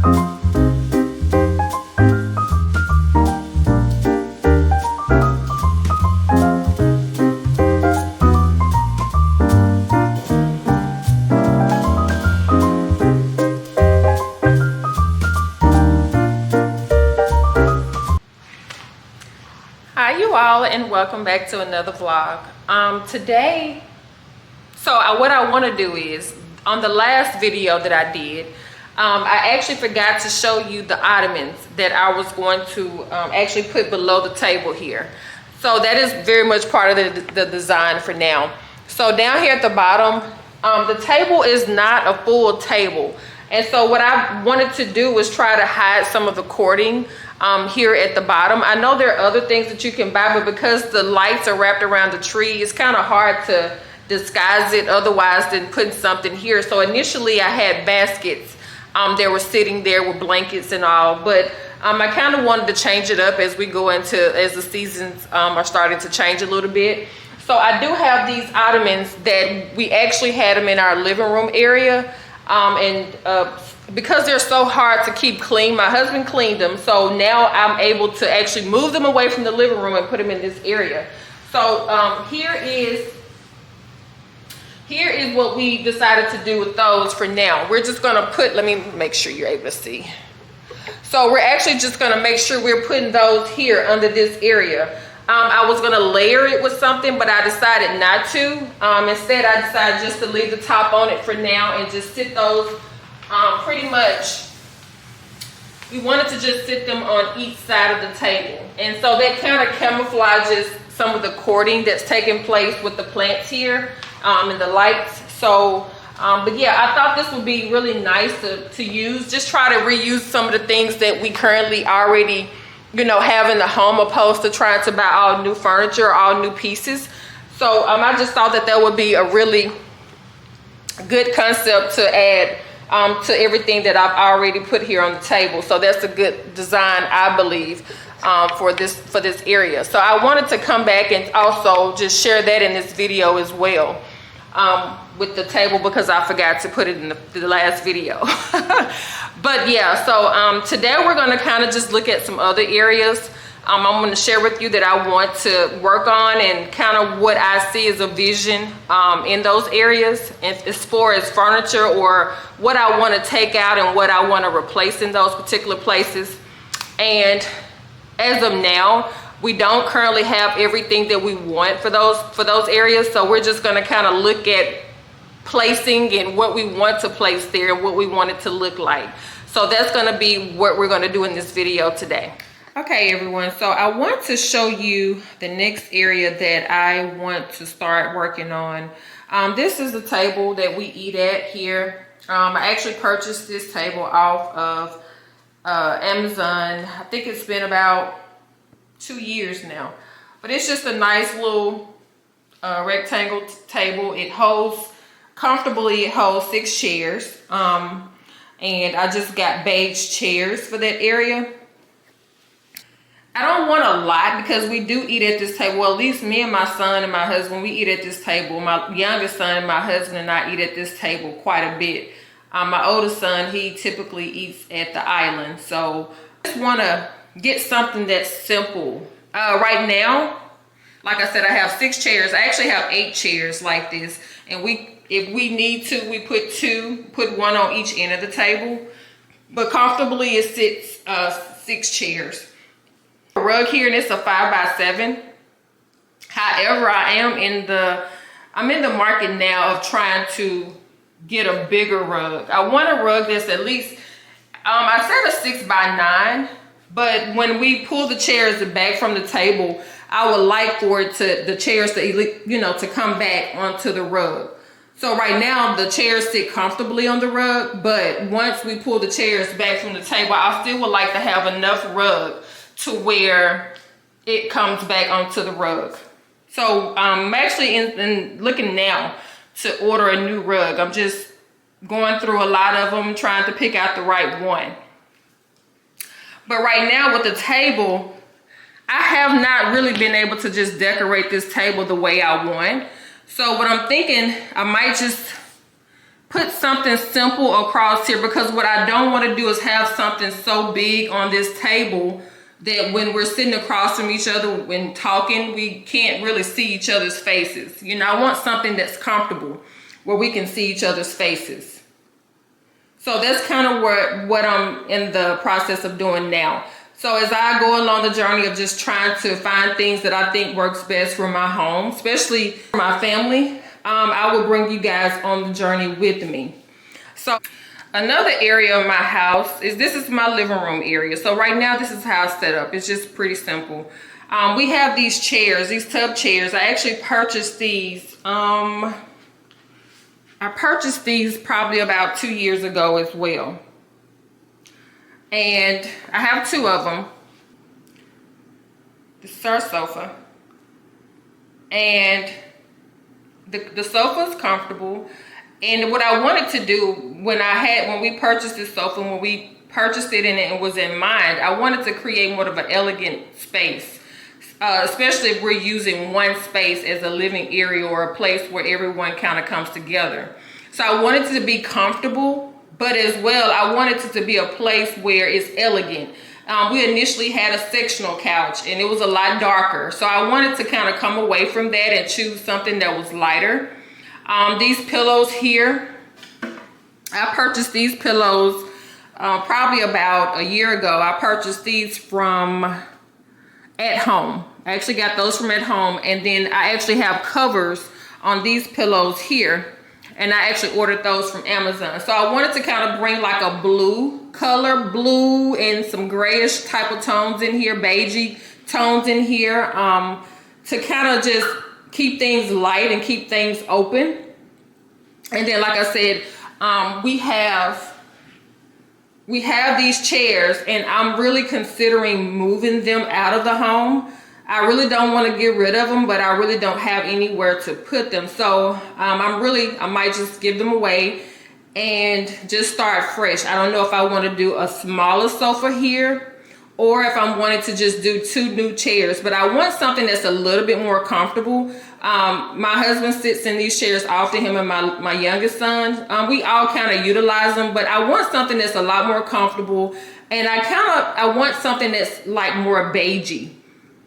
Hi you all, and welcome back to another vlog. Today, what I want to do is, on the last video that I did, I actually forgot to show you the ottomans that I was going to actually put below the table here. So that is very much part of the design for now. So down here at the bottom, the table is not a full table. And so what I wanted to do was try to hide some of the cording here at the bottom. I know there are other things that you can buy, but because the lights are wrapped around the tree, it's kind of hard to disguise it otherwise than putting something here. So initially I had baskets that were sitting there with blankets and all, but I kind of wanted to change it up as we go into, as the seasons are starting to change a little bit. So I do have these ottomans that we actually had them in our living room area. Because they're so hard to keep clean, my husband cleaned them, so now I'm able to actually move them away from the living room and put them in this area. So here is what we decided to do with those for now. We're just gonna put, let me make sure you're able to see. So we're actually just gonna make sure we're putting those here under this area. I was gonna layer it with something, but I decided not to. Instead, I decided just to leave the top on it for now and just sit those pretty much. We wanted to just sit them on each side of the table. And so that kind of camouflages some of the cording that's taking place with the plants here and the lights. So, but yeah, I thought this would be really nice to use. Just try to reuse some of the things that we currently already, you know, have in the home, opposed to trying to buy all new furniture, all new pieces. So I just thought that would be a really good concept to add to everything that I've already put here on the table. So that's a good design, I believe, for this area. So I wanted to come back and also just share that in this video as well, with the table, because I forgot to put it in the last video. But yeah, so today we're going to kind of just look at some other areas. I'm going to share with you that I want to work on, and kind of what I see as a vision in those areas, as far as furniture or what I want to take out and what I want to replace in those particular places. And as of now, we don't currently have everything that we want for those areas. So we're just going to kind of look at placing and what we want to place there and what we want it to look like. So that's going to be what we're going to do in this video today. Okay, everyone, so I want to show you the next area that I want to start working on. This is the table that we eat at here. I actually purchased this table off of Amazon. I think it's been about 2 years now. But it's just a nice little rectangle table. It holds, comfortably, it holds 6 chairs. And I just got beige chairs for that area. I don't want a lot because we do eat at this table. Well, at least me and my son and my husband, we eat at this table. My youngest son and my husband and I eat at this table quite a bit. My oldest son, he typically eats at the island. So I just want to get something that's simple. Right now, like I said, I have 6 chairs. I actually have 8 chairs like this. And if we need to, we put one on each end of the table. But comfortably, it sits 6 chairs. A rug here, and it's a 5x7. However, I'm in the market now of trying to get a bigger rug. I want a rug that's at least, I said a 6x9, but when we pull the chairs back from the table, I would like for it the chairs to, you know, to come back onto the rug. So right now the chairs sit comfortably on the rug, but once we pull the chairs back from the table, I still would like to have enough rug to where it comes back onto the rug. So I'm actually in looking now to order a new rug. I'm just going through a lot of them, trying to pick out the right one. But right now with the table, I have not really been able to just decorate this table the way I want. So what I'm thinking, I might just put something simple across here, because what I don't want to do is have something so big on this table that when we're sitting across from each other when talking, we can't really see each other's faces. You know, I want something that's comfortable where we can see each other's faces. So that's kind of what I'm in the process of doing now. So as I go along the journey of just trying to find things that I think works best for my home, especially for my family, I will bring you guys on the journey with me. So another area of my house this is my living room area. So right now, this is how it's set up. It's just pretty simple. We have these chairs, these tub chairs. I actually purchased these. I purchased these probably about 2 years ago as well. And I have 2 of them. This is our sofa. And the sofa is comfortable. And what I wanted to do when we purchased this sofa, when we purchased it and it was in mind, I wanted to create more of an elegant space, especially if we're using one space as a living area or a place where everyone kind of comes together. So I wanted it to be comfortable, but as well, I wanted it to be a place where it's elegant. We initially had a sectional couch and it was a lot darker. So I wanted to kind of come away from that and choose something that was lighter. These pillows here, I purchased these pillows probably about a year ago. I purchased these from At Home. I actually got those from At Home, and then I actually have covers on these pillows here, and I actually ordered those from Amazon. So I wanted to kind of bring like a blue color, blue and some grayish type of tones in here, beigey tones in here, to kind of just keep things light and keep things open. And then, like I said, we have these chairs, and I'm really considering moving them out of the home. I really don't want to get rid of them, but I really don't have anywhere to put them. So I might just give them away and just start fresh. I don't know if I want to do a smaller sofa here or if I'm wanting to just do 2 new chairs, but I want something that's a little bit more comfortable. My husband sits in these chairs often, him and my youngest son. We all kind of utilize them, but I want something that's a lot more comfortable, and I want something that's like more beigey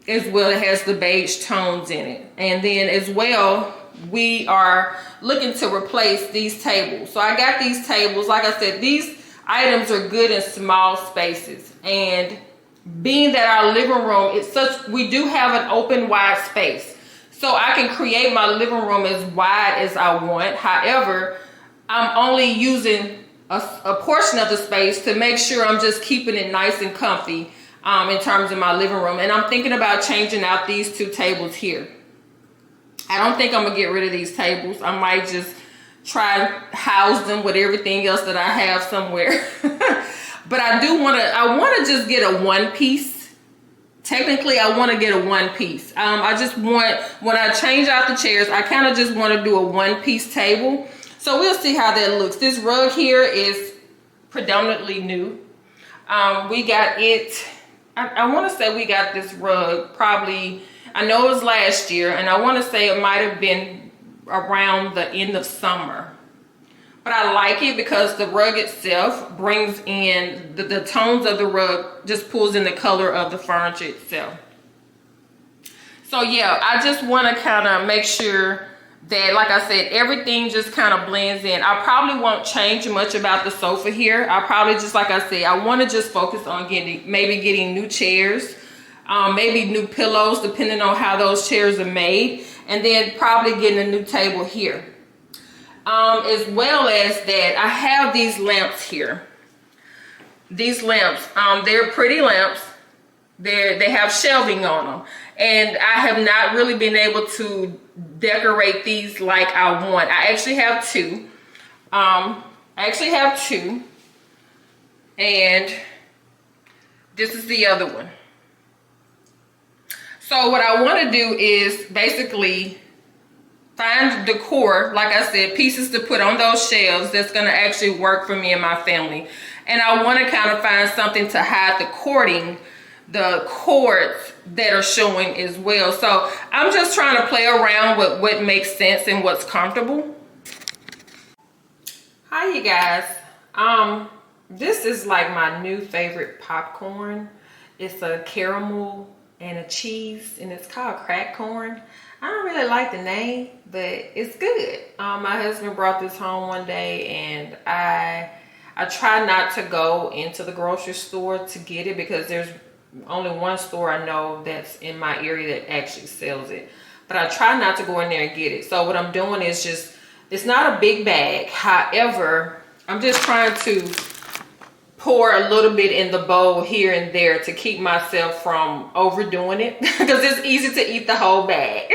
as well. It has the beige tones in it. And then as well, we are looking to replace these tables. So I got these tables. Like I said, these items are good in small spaces, and being that our living room we do have an open wide space, so I can create my living room as wide as I want. However, I'm only using a portion of the space to make sure I'm just keeping it nice and comfy in terms of my living room. And I'm thinking about changing out these 2 tables here. I don't think I'm gonna get rid of these tables. I might just try and house them with everything else that I have somewhere. But I want to just get a 1-piece. Technically, I want to get a 1-piece. I just want, when I change out the chairs, I kind of just want to do a 1-piece table. So we'll see how that looks. This rug here is predominantly new. We got it, I want to say we got this rug probably, I know it was last year, and I want to say it might have been around the end of summer. But I like it because the rug itself brings in the tones of the rug, just pulls in the color of the furniture itself. So yeah, I just want to kind of make sure that, like I said, everything just kind of blends in. I probably won't change much about the sofa here. I probably just, like I said, I want to just focus on getting new chairs, maybe new pillows, depending on how those chairs are made, and then probably getting a new table here. As well as that, I have these lamps here. These lamps, they're pretty lamps. They have shelving on them, and I have not really been able to decorate these like I want. I actually have 2. And this is the other one. So what I want to do is basically find decor, like I said, pieces to put on those shelves that's going to actually work for me and my family. And I want to kind of find something to hide the cords that are showing as well. So I'm just trying to play around with what makes sense and what's comfortable. Hi you guys. This is like my new favorite popcorn. It's a caramel and a cheese, and it's called crack corn. I don't really like the name, but it's good. My husband brought this home one day, and I try not to go into the grocery store to get it because there's only one store I know that's in my area that actually sells it. But I try not to go in there and get it. So what I'm doing is just, it's not a big bag. However, I'm just trying to pour a little bit in the bowl here and there to keep myself from overdoing it because it's easy to eat the whole bag.